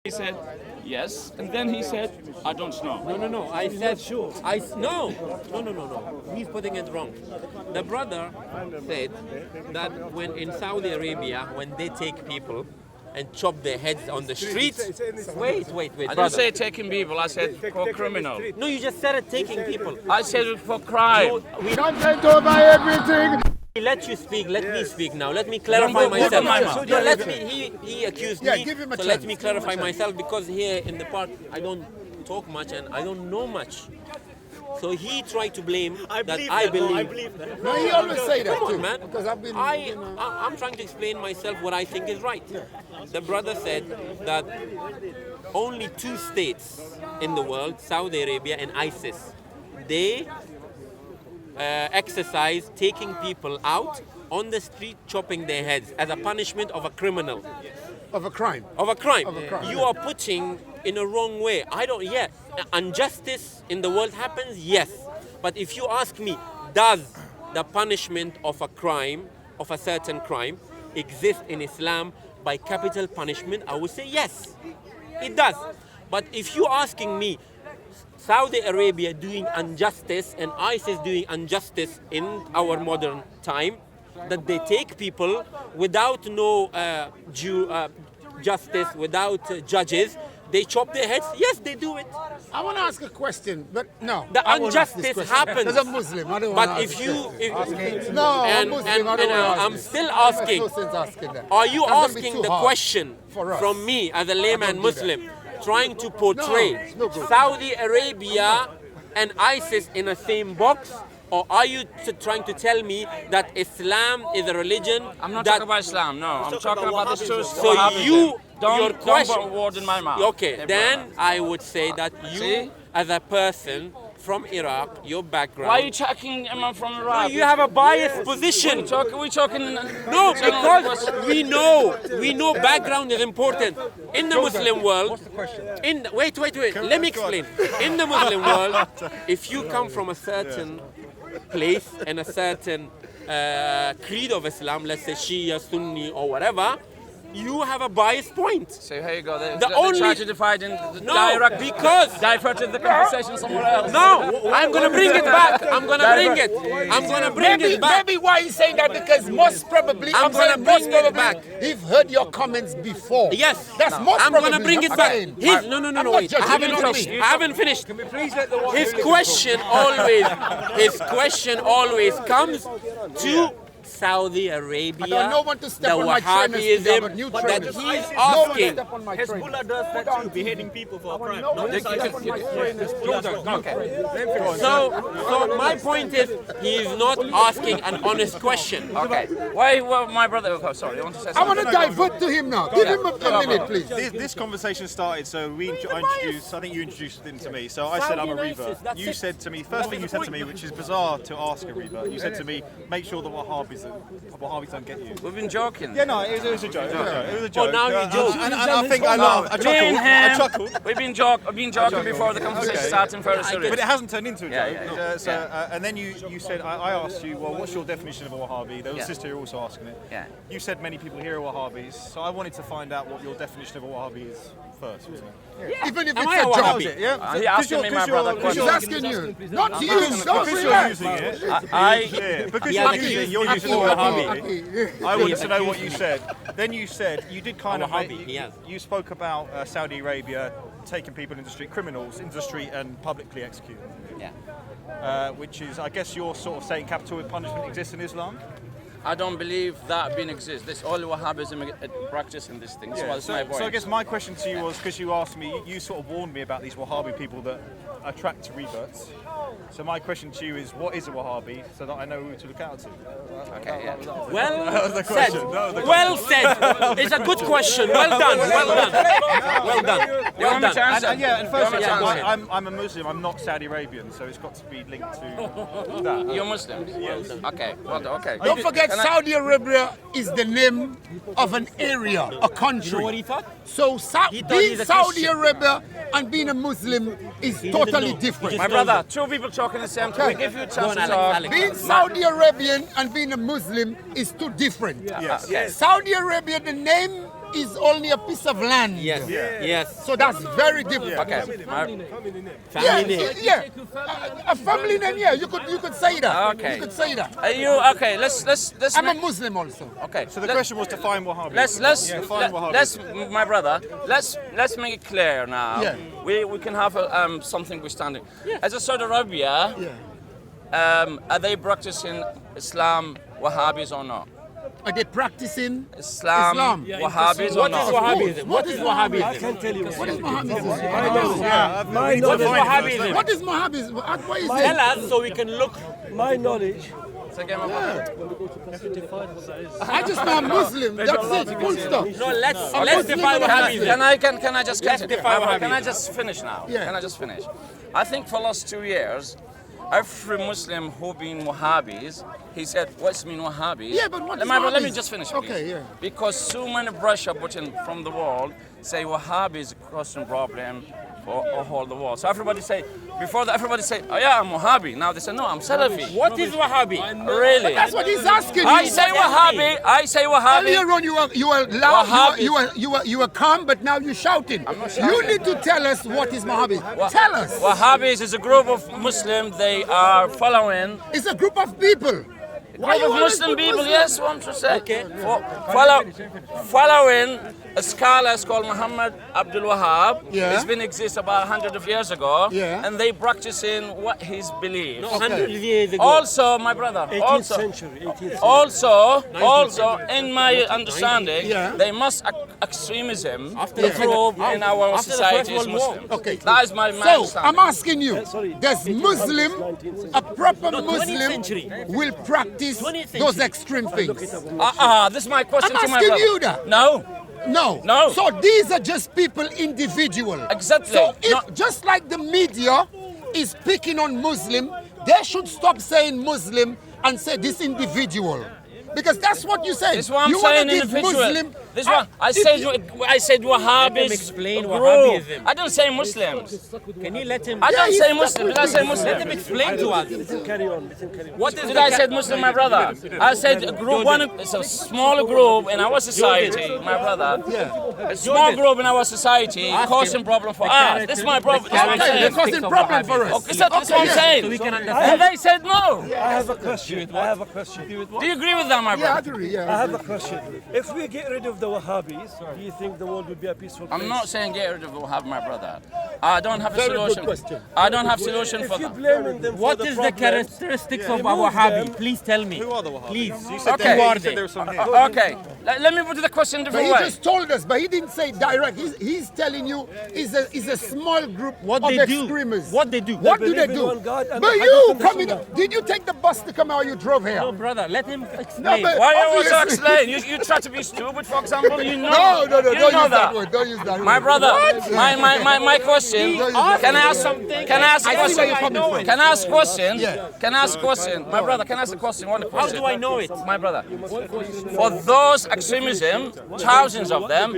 He said, yes, and then he said, I don't know. No. I said sure. No. He's putting it wrong. The brother said that when in Saudi Arabia, when they take people and chop their heads on the streets. Wait, I brother. didn't say taking people, I said for criminal. No, you just said it, taking people. I said it for crime. Content over everything. Let you speak. Let me speak now. Let me clarify myself. No, let me. He accused me. give him a so chance. let me clarify myself because here in the part I don't talk much and I don't know much. So he tried to blame I believe that. No, he always say that Come too. on, man. Because I've been. I'm trying to explain myself what I think is right. The brother said that only 2 states in the world, Saudi Arabia and ISIS, they exercise taking people out on the street, chopping their heads as a punishment of a criminal. Of a crime. Of a crime. Of a crime. You are putting in a wrong way. Injustice in the world happens, yes. But if you ask me, does the punishment of a crime, of a certain crime, exist in Islam by capital punishment? I would say yes, it does. But if you're asking me, Saudi Arabia doing injustice and ISIS doing injustice in our modern time, that they take people without no justice, without judges, they chop their heads. Yes, they do it. I want to ask a question, but no. The I won't ask this injustice question. happens. As a Muslim, I don't want But to if you, No, and, I'm Muslim, and, I don't and want to I'm ask still this. asking, There's no sense asking that. are you That's gonna be asking too the hard question for us. from me as a layman do Muslim, trying to portray No, it's no good. Saudi Arabia and ISIS in the same box? Or are you trying to tell me that Islam is a religion? I'm not that, talking about Islam, no. I'm talking about the church. So your don't question. put a word in my mouth. Okay, then I would say that you, See? as a person from Iraq, your background. Why are you attacking him from No, Iraq? you have a biased position. We talking. No, because we know background is important. In the Muslim world, wait, let me explain. In the Muslim world, if you come from a certain place and a certain creed of Islam, let's say Shia, Sunni or whatever, you have a biased point. So here you go. They only- try to divide in No, because diverted the conversation somewhere else. no, I'm gonna bring it back. I'm gonna bring it back. Maybe why he's saying that because most probably I'm gonna saying most bring it probably back. He've heard your comments before. Yes, That's most I'm probably. gonna bring it I'm back. saying. No, I'm not wait. judging, I haven't you know finished. me. I haven't finished. Can we please let the His question always comes to Saudi Arabia, I don't know when to step the on my trainers, please, I have a Wahhabism new that trainers. he's No one asking. step on my trainers. Hezbollah does that too, beheading people for a crime. So my point is, he is not asking an honest question. Okay. Why? Well, my brother. Oh, sorry. I want to say I something. want to divert to him now. Give him a minute, please. This conversation started, so I think you introduced him to me. So I said I'm a revert. You said to me, first thing you said to me, which is bizarre to ask a revert, you said to me, make sure the Wahhabis don't get you. We've been joking. Yeah, no, it was a joke. It was a joke. now you joke. And I think I laughed. I chuckled. We've been joking before the conversation started. Very serious. But it hasn't turned into a joke. Yeah. And then you said, I asked you, well, what's your definition of a Wahhabi? There was a sister here also asking it. Yeah. You said many people here are Wahhabis, so I wanted to find out what your definition of a Wahhabi is first, wasn't it? Even if Am it's I a a joke. Wahhabi? Yeah? He asking me, my brother, He's question. asking you. Not you. Don't Because you're relax. using it. I Because Yeah, you're using the Wahhabi. I wanted to know what you said. Then you said, you did kind of, Wahhabi, yes. you spoke about Saudi Arabia taking people in the street, criminals in the street and publicly executing them. Yeah. Which is, I guess you're sort of saying capital punishment exists in Islam? I don't believe that being exists. This all Wahhabism practicing this thing. So that's my point. So I guess my question to you was, because you asked me, you sort of warned me about these Wahhabi people that attract reverts. So my question to you is, what is a Wahhabi, so that I know who to look out to? Okay, yeah. Well said. question. That was the Well said. It's a good question. Well done. Well done. You want me to answer? And firstly, Yeah, go ahead. I'm a Muslim, I'm not Saudi Arabian, so it's got to be linked to that. You're Muslim? Yes. Okay. Well, okay. Don't forget, Saudi Arabia is the name of an area, a country. You know what he thought? So He thought being he's a Saudi Christian. Arabia and being a Muslim is totally different. My brother, two people talking the same time. We give you a chance to Alex, talk. Alex. Being Saudi Arabian and being a Muslim is too different. Yes. Okay. Saudi Arabia, the name is only a piece of land. Yes. Yes. So that's very different. Okay. Family name. Yeah. A family name, yeah. You could say that. Okay. You could say that. Are you okay? Let's. I'm a Muslim also. Okay. So the question was define Wahhabi. Let's my brother. Let's make it clear now. Yeah. We can have something we're standing. As a Saudi Arabia, are they practicing Islam, Wahhabis or not? Are they practicing Islam. Wahhabis or not? Wahhabism? What is Wahhabism? I can tell you. What is Wahhabism? What is Wahhabism? What is Wahhabism? What is Tell it? us so we can look. My knowledge. It's a game of Wahhabi. I just know I'm Muslim. That's it. Full stop. No, let's define Wahhabism. Can I just continue? define Wahhabism. Can I just finish now? Yeah. Can I just finish? I think for the last 2 years, every Muslim who been Wahhabis, he said, what's mean Wahhabis? Yeah, but what is Let me Wahhabis? just finish, please. Okay, yeah. Because so many pressure put in from the world say Wahhabi is a crossing problem for all the world. So everybody say, everybody say, oh yeah, I'm Wahhabi. Now they say, no, I'm Salafi. What is Wahhabi? Really? That's what he's asking you. I say Wahhabi. I say Wahhabi. Earlier on, you were loud, Wahhabi. you were calm, but now you're shouting. not shouting. You need to tell us what is Wahhabi. Tell us. Wahhabis is a group of Muslims. They are following. It's a group of people. Why Group you of always Muslim put people, Muslim? yes, one to say. Following a scholar called Muhammad Abdul Wahhab. Yeah. It's been exist about 100 of years ago. Yeah. And they practicing what his beliefs. No, 100 years ago. Also, my brother, 18th century. 18th century. also, in my understanding, Yeah. they must extremism After the improve in our after the society First as World War. Muslims. Okay. That is my So, understanding. I'm asking you, sorry. does Muslim, a proper 20th Muslim, century. will practice 20th century. those extreme things? This is my question I'm to my asking brother. you that. No. No. No. So these are just people individual. Exactly. So if No. just like the media is picking on Muslim, they should stop saying Muslim and say this individual. Because that's what you said. This is what I'm you wanna saying, give individual. Muslim. This one, I said Wahhabis. Let him explain group. Wahhabism. I don't say Muslims. Can you let him? I don't he's say stuck Muslim. with Did I say you. Muslim? Let him explain to us. Listen, carry on. Listen, carry on. What is Did I say Muslim, my brother? I said a group. It's a small group in our society, my brother. Yeah. A small group in our society causing problem for us. This is my problem. This is what I'm Okay, they're saying. causing problem for us. Okay, that's what I'm saying. So we can And understand. they said no. I have a question. I have a question. Do you agree with that, my Yeah, I brother? agree. I Yeah. have a question. If we get rid of the Wahhabis, do you think the world would be a peaceful place? I'm not saying get rid of Wahhab, my brother. I don't have a Very good solution. question. I don't have solution for If you that. blaming them What for is the the problems, characteristics of a remove Wahhabi? them. Please tell me. Who are the Wahhabis? Please. You said, Okay. you said there were some here. Okay, let me put the question a But different he way. just told us, but he didn't say direct. He's telling you it's a small group What of they do. extremists. What they do. What They do they believe in do? one God and But the you Hadith and the coming, Sunnah. did you take the bus to come out? You drove here? No, brother, let him explain. but- Why you want to Obviously. explain? You try to be stupid, for example. You know. No, You don't know use that that. word. Don't use that word. My brother, my question. Can I ask something? Can I ask a I see where question? you're coming from. Can I ask a question? Yeah. Can I ask a question? My brother, can I ask a question? One How question. do I know it? My brother, for those extremism, thousands of them,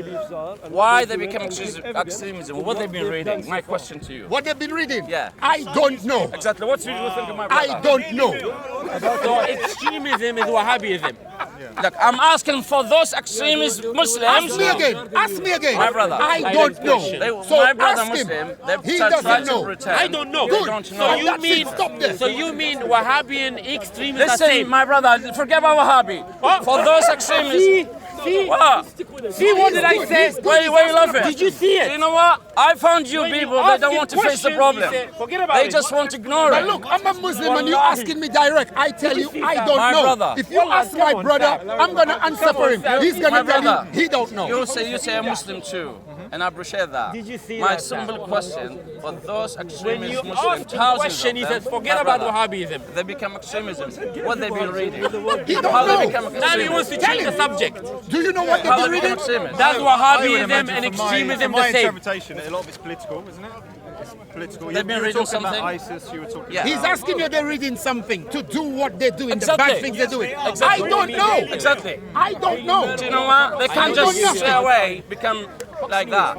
why they become extremism? What they've been reading? My question to you. What they've been reading? Yeah. I don't know. Exactly. What do you think of my brother? I don't know. So extremism is Wahhabism. Look, I'm asking for those extremist Muslims. Ask me again. Ask me again. My brother. I don't know. They, So my brother ask him. Muslim, they He try doesn't to know. pretend I don't know. They Good. don't So know. you That's mean it. Stop there. So you mean Wahhabi and extremists are Listen, same? my brother, forget about Wahhabi. For those extremists. See, What? see what did I say? Why you laughing? Did you see it? You know what? I found you When you people that ask don't a want to face the question, problem. you say, forget about They it. just want to ignore But it. look, I'm a Muslim and you're asking me direct. I tell you, I don't My know. brother. If you ask my brother, I'm going to answer for him. He's going My to tell brother. you he don't know. You say I'm Muslim too, and I appreciate that. Did you see My that, simple question for those When extremist you Muslims, ask the thousands question, he of them, says, forget my about brother, Wahhabism. They become extremism. What they've been reading. He don't How they know. become Now he wants to extremists. change the subject. Do you know what How they've they been become reading? extremists. Does I would Wahhabism imagine and from extremism my the same? interpretation, a lot of it's political, isn't it? It's political. They've been you were reading talking something. about ISIS, you were talking Yeah. He's asking you they're reading something to do what they're doing, Exactly. the bad things they're doing. Exactly. I don't know. Exactly. I don't know. Do you know what? They can't I don't just know. stay away, become like that.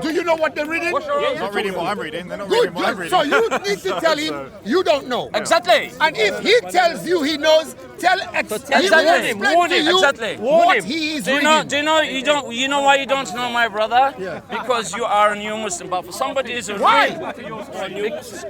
Do you know what they're reading? They're not reading what I'm reading. They're not Good, reading what I'm good. reading. So you need to tell him you don't know. Exactly. And if he tells you he knows, he will Exactly. explain to you Exactly. what he is Do you reading. know you know why you don't know, my brother? Yeah. Because you are a new Muslim. But for somebody is a Why?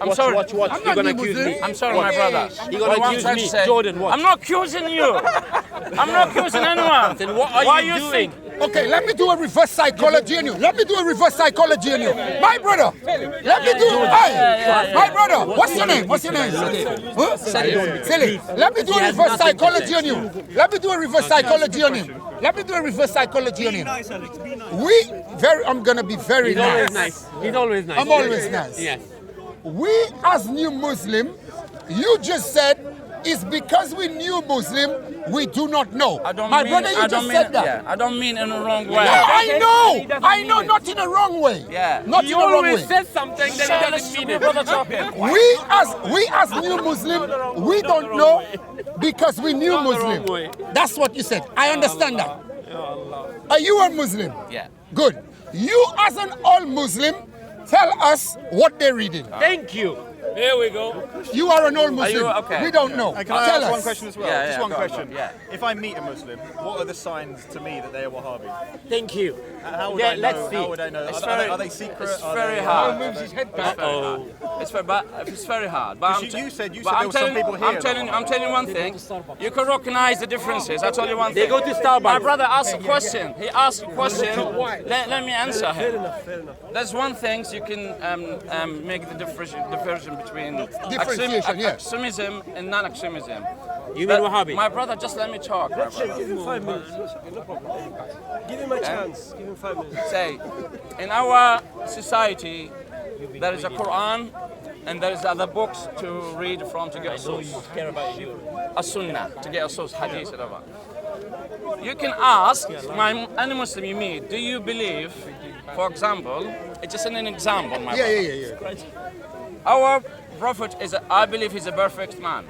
I'm sorry. Watch. I'm You're not gonna new accuse Muslim. me. I'm sorry, my brother. You're gonna What I'm accuse trying me. to say- Jordan, watch. I'm not accusing you. I'm not accusing anyone. Then what are Why you doing? think- Okay, let me do a reverse psychology on you. Let me do a reverse psychology on you. My brother, let me do hey, my brother, what's your name? What's your name? Huh? Silly. Let me do a reverse psychology on you. Let me do a reverse psychology on him. Let me do a reverse psychology on him. Nice, Alex. Be nice. I'm gonna be very He's always nice. He's always nice. I'm always nice. Yes. We as new Muslim, you just said it's because we new Muslim, we do not know. I don't My mean, brother, you I just don't said mean, that. Yeah, I don't mean in the wrong way. Yeah, I know, not in a wrong way. Yeah. Not He in a wrong always way. says something that he doesn't mean it. Brother talking. We as new Muslim, we don't know because we new Not the wrong Muslim. way. That's what you said. I understand that. Are you a Muslim? Yeah. Good. You as an old Muslim, tell us what they're reading. Thank you. Here we go. You are an old Muslim. you- okay. We don't know. And can I Tell ask us. one question as well? Yeah, Just yeah, one go on, question. yeah. If I meet a Muslim, what are the signs to me that they're Wahhabi? Thank you. How would Yeah, I know? let's see. How would I know? It's Are they secret? It's Are very they, hard. moves his head It's back. very hard. It's very hard. But You- you said but there I'm were some telling- people here I'm that telling you one thing. You can recognize the differences. I told you one They thing. go to Starbucks. My brother asked a question. He asked a question. Let me answer him. Fair enough. There's one thing you can make the diversion between Differentiation, yeah. extremism and non-extremism. You mean Wahhabi? My brother, just let me talk. My brother. Give him 5 minutes. No problem. Give him a chance. Give him 5 minutes. Say, in our society, there is a Quran and there is other books to read from to get a source. A Sunnah, to get a source, Hadith, whatever. You can ask any Muslim you meet, do you believe, for example, it's just an example, my brother. Yeah. Our Prophet I believe he's a perfect man.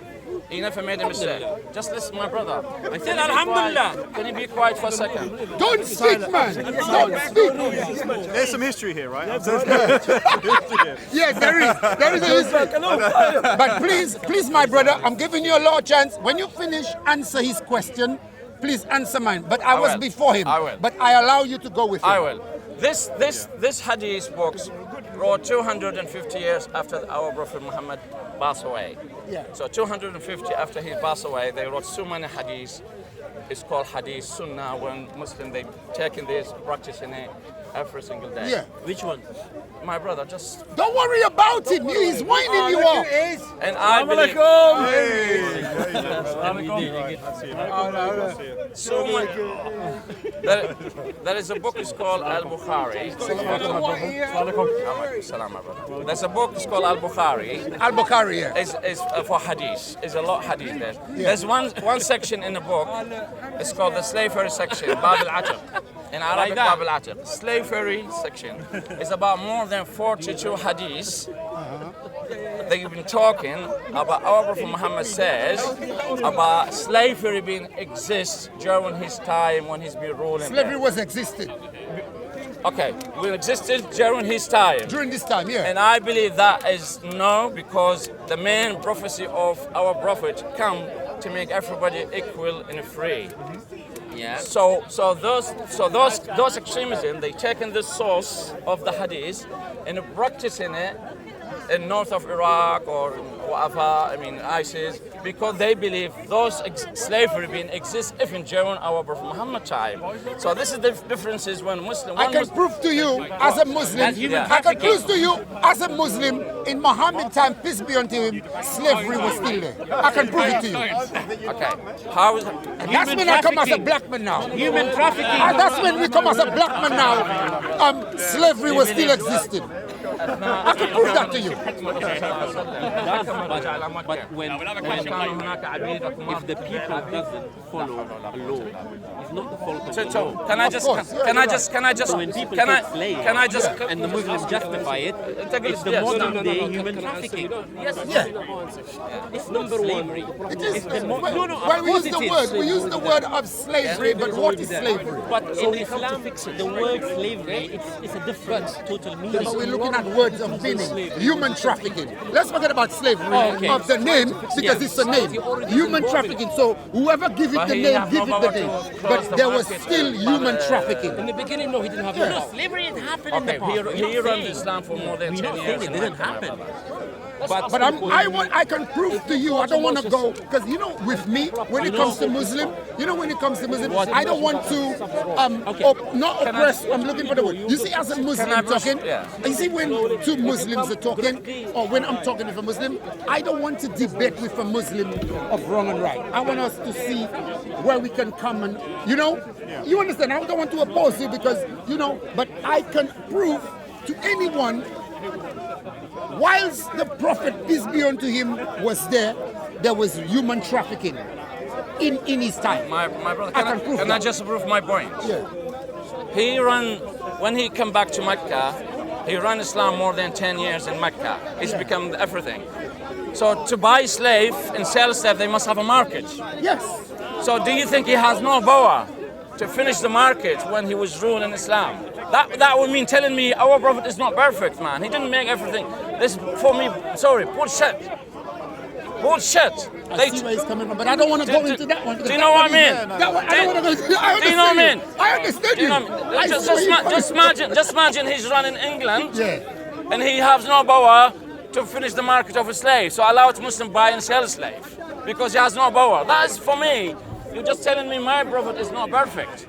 He never made a mistake. Just listen, my brother. I said Alhamdulillah. Can you be quiet for a second? Don't speak, man. Don't speak. There's some history here, right? Yes, there is. There is a history. But please, my brother, I'm giving you a law chance. When you finish, answer his question. Please answer mine. But I was will. before him. I will. But I allow you to go with him. I will. This hadith books wrote 250 years after our Prophet Muhammad passed away. Yeah. So 250 after he passed away, they wrote so many hadiths. It's called hadith sunnah when Muslims they taking this, practicing it every single day. Yeah. Which one? My brother, just Don't worry about him. He's winding you up. and I believe so much. There is a book. It's called Al-Bukhari. Salam, my brother. There's a book. It's called Al-Bukhari. Al-Bukhari, yeah. Is for hadith. There's a lot of hadith there. There's one section in the book. It's called the slavery section, Bab al-Atiq. In Arabic, Bab al-Atiq. Slavery section is about more than 42 hadiths. They've been talking about our Prophet Muhammad says about slavery being exists during his time when he's been ruling. Slavery was existed Okay, it existed during his time. during this time, yeah. And I believe that is no, because the main prophecy of our prophet come to make everybody equal and free. Yeah. So those extremism, they taken the source of the hadith and practicing it in north of Iraq or whatever, ISIS, because they believe those slavery being exist even during our Prophet Muhammad time. So this is the differences when Muslim. I can prove to you as a Muslim, That's human I can trafficking. prove to you as a Muslim, in Muhammad time, peace be unto him, slavery was still there. I can prove it to you. Okay, how is That's when I come as a black man now. Human trafficking. That's when we come as a black man now. Slavery was still existing. I can prove that to you. But when if the people doesn't follow a law, it's not the fault of the law. Can I just So when people can take slaves and the Muslims justify it, it's the modern day human trafficking. It's not slavery. It is. No, Well, we use the word of slavery, but what is slavery? But in Islam, the word slavery, it's a different total meaning. But we're looking at words of meaning. Human trafficking. Let's forget about slavery Okay. of the name because it's a name. Human trafficking. So whoever give it the name, give it the name. But there was still human trafficking. In the beginning, no, he didn't have No, slavery had happened in the Okay, past. he runs Islam for more than We're 10 not years. saying it didn't happen. But I can prove to you, I don't want to go, because you know, with me, when it comes to Muslim, I don't want to, not oppress, I'm looking for the word. You see, as a Muslim talking, you see when two Muslims are talking, or when I'm talking with a Muslim, I don't want to debate with a Muslim of wrong and right. I want us to see where we can come and, you understand, I don't want to oppose you because, but I can prove to anyone whilst the Prophet, peace be unto him, was there was human trafficking in his time. My brother, I can prove can that. I just prove my point? Yeah. When he come back to Mecca, he ran Islam more than 10 years in Mecca. It's become everything. So to buy slave and sell slave, they must have a market. Yes. So do you think he has no power to finish the market when he was ruling Islam? That would mean telling me our Prophet is not perfect, man. He didn't make everything. This, for me, sorry, bullshit. Bullshit. I see where he's coming from, but I don't want to go into that one. Do you know what I mean? That one, I don't want to go into that. Do you know what I mean? I understand you. Just imagine he's running England, Yeah. and he has no power to finish the market of a slave. So allow the Muslim buy and sell a slave because he has no power. That is for me. You're just telling me my Prophet is not perfect.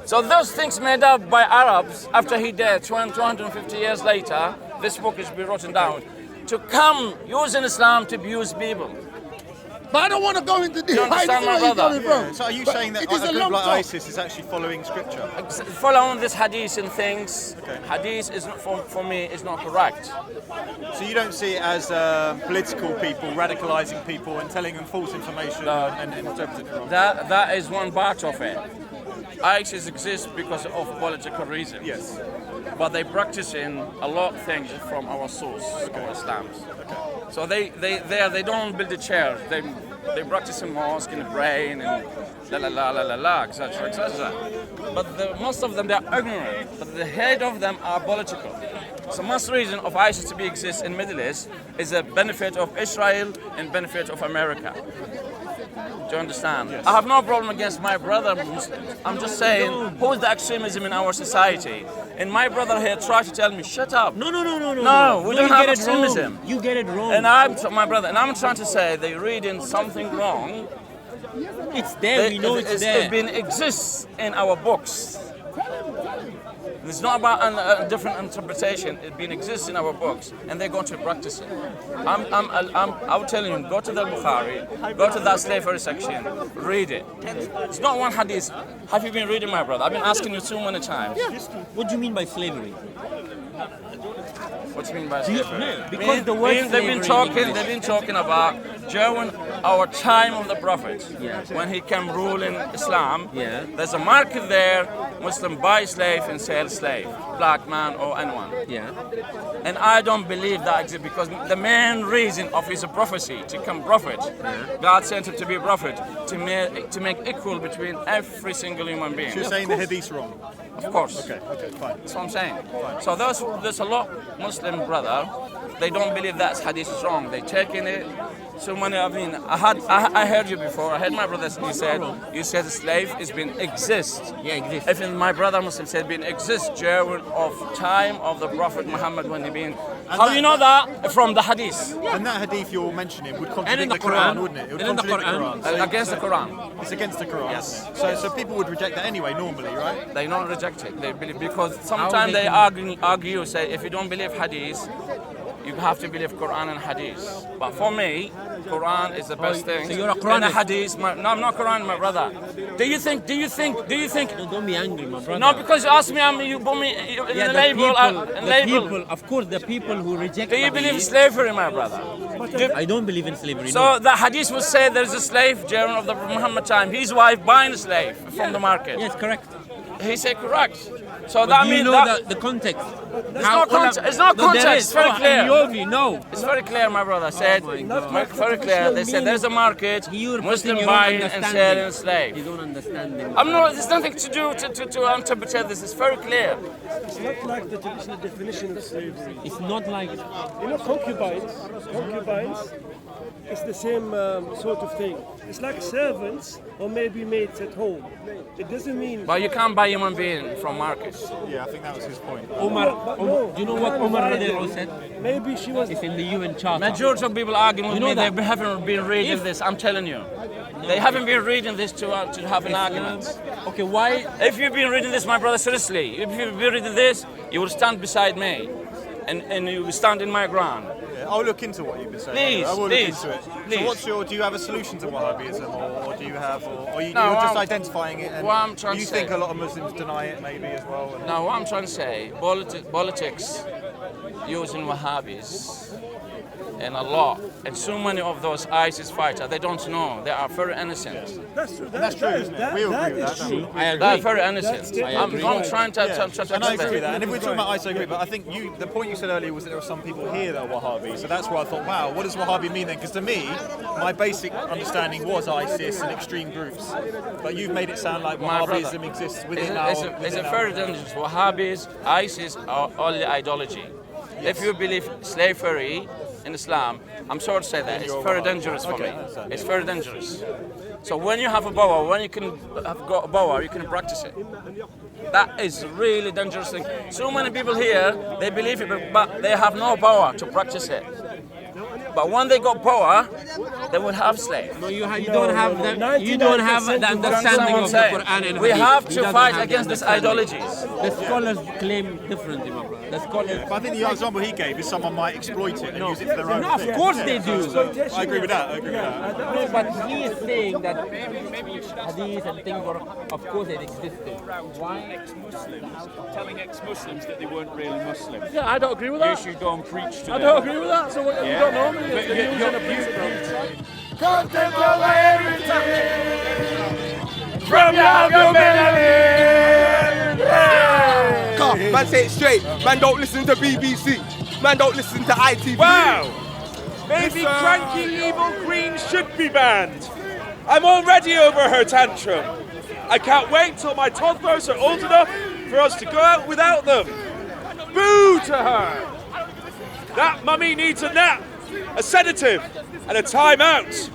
So those things made up by Arabs after he died 250 years later, this book is being written down, to come using Islam to abuse people. But I don't want to go into this. You understand, my brother? So are you saying that it is a a group long like talk. ISIS is actually following scripture? Following this hadith and things, hadith is not, for me, is not correct. So you don't see it as political people radicalizing people and telling them false information and interpreting it wrong? That is one part of it. ISIS exists because of political reasons. Yes. But they practice in a lot of things from our source, our Islam. So they don't build a chair. They practice in mosque and pray and etc. But most of them they are ignorant. But the head of them are political. So most reason of ISIS to be exist in Middle East is a benefit of Israel and benefit of America. Do you understand? Yes. I have no problem against my brother Muslims. I'm just saying, who is the extremism in our society? And my brother here tried to tell me, shut up. No, we don't have extremism. You get it wrong. And I'm trying to say they're reading something wrong. It's there. We know it's there. It been exists in our books. It's not about a different interpretation. It been exists in our books, and they're going to practice it. I'm telling you, go to the Bukhari, go to that slavery section, read it. It's not one hadith. Have you been reading, my brother? I've been asking you too many times. Yeah. What do you mean by slavery? What do you mean by slavery? No, because the word they've been talking about during our time of the Prophet, when he came ruling Islam. Yeah. There's a market there. Muslim buy slave and sell slave, black man or anyone. Yeah. And I don't believe that exists because the main reason of his prophecy to come prophet, God sent him to be a prophet to make equal between every single human being. So you're saying the hadith's wrong? Of course. Okay, fine. That's what I'm saying. So there's a lot Muslim brother, they don't believe that hadith is wrong. They taking it. So many. I mean, I heard you before. I heard my brother. You said the slave has been exist. Yeah, exist. Even my brother Muslim said been exist during of time of the Prophet Muhammad when he been. How do you know that? From the hadith. And that hadith you're mentioning would contradict in the the Quran, Quran, wouldn't it? It would and in the contradict the Quran. Quran. So Against the Quran. it's against the Quran. Yes. So people would reject that anyway, normally, right? They don't reject it. They believe because sometimes they argue say if you don't believe hadith, you have to believe Quran and Hadith. But for me, Quran is the best thing. so you're a and the Quranist? Hadith, no, I'm not Quran, my brother. Do you think? Don't be angry, my brother. No, because you asked me, you put me in Yeah, the the label. people, of course, the people who reject. Do you believe Hadith, slavery, my brother? I don't believe in slavery. So the Hadith will say there's a slave during of the Muhammad time. His wife buying a slave from the market. no. Yes, correct. He said correct. So But that do you means know that the context? It's not context. It's not No, there context. is. It's very Oh, clear. in your view, no. It's very clear, my brother said. Very clear. They said there's a market. You're Muslim putting your buying own and understanding. selling slave. You don't understand them. I'm not. There's nothing to do to interpret this. It's very clear. It's not like the traditional definition of slavery. It's not like You know, concubines, it's the same sort of thing. It's like servants or maybe maids at home. It doesn't mean. But you can't buy human being from markets. Yeah, I think that was his point. Omar. No, Do you know what Omar radiallahu said? maybe she was. It's in the UN Charter. Majority of people arguing with You know me, that. they haven't been reading this. I'm telling you. They haven't been reading this to have an argument. Okay, why? If you've been reading this, my brother, seriously, if you've been reading this, you will stand beside me. And you will stand in my ground. Yeah, I'll look into what you've been saying. Please, I will please, look into it. please. So do you have a solution to Wahhabism, or do you have, or you're No, just I'm- identifying it? And what I'm trying you to think say- a lot of Muslims deny it, maybe as well. And Now, what I'm trying to say, politics using Wahhabis and a lot, and so many of those ISIS fighters, they don't know. They are very innocent. That's true. that's true, isn't it? We all agree with that. is don't true. we? I agree. They're very innocent. I'm trying to Yeah, to and I agree with that. explain. And if we're talking about ISIS, I agree. But I think the point you said earlier was that there were some people here that are Wahhabi. So that's where I thought, wow, what does Wahhabi mean then? Because to me, my basic understanding was ISIS and extreme groups. But you've made it sound like My brother, Wahhabism exists It's within a our. very dangerous. Wahhabis, ISIS are only ideology. If you believe slavery in Islam, I'm sorry to say that, it's very dangerous for me. It's very dangerous. So when you have a power, when you can have got a power, you can practice it. That is really dangerous thing. So many people here, they believe it, but they have no power to practice it. But when they got power, they will have slaves. No, you don't have the you don't have the understanding of the Quran and We Hadith. have He to doesn't fight have the against these understanding. ideologies. The scholars claim differently, my brother. The scholars. But I think the example he gave is someone might exploit it and use it for their own. No, of thing. course they do. I agree with that. I agree with that. No, but he is saying that Hadith and things were, of course, it existed. Why? Telling ex-Muslims that they weren't really Muslim. Yeah, I don't agree with You that. should go and preach to I them. don't agree with that. So what, you don't know me. But They're you- using a you- piece of- Can't take away everything From your Come, man, say it straight. Man, don't listen to BBC. Man, don't listen to ITV. Wow! Maybe cranky evil green should be banned. I'm already over her tantrum. I can't wait till my toddlers are old enough for us to go out without them. Boo to her! That mummy needs a nap, a sedative, and a timeout.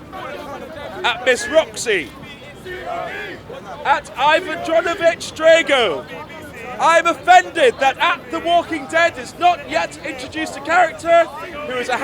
At Miss Roxy. At Ivan Jonovich Drago. I'm offended that at The Walking Dead is not yet introduced a character who is a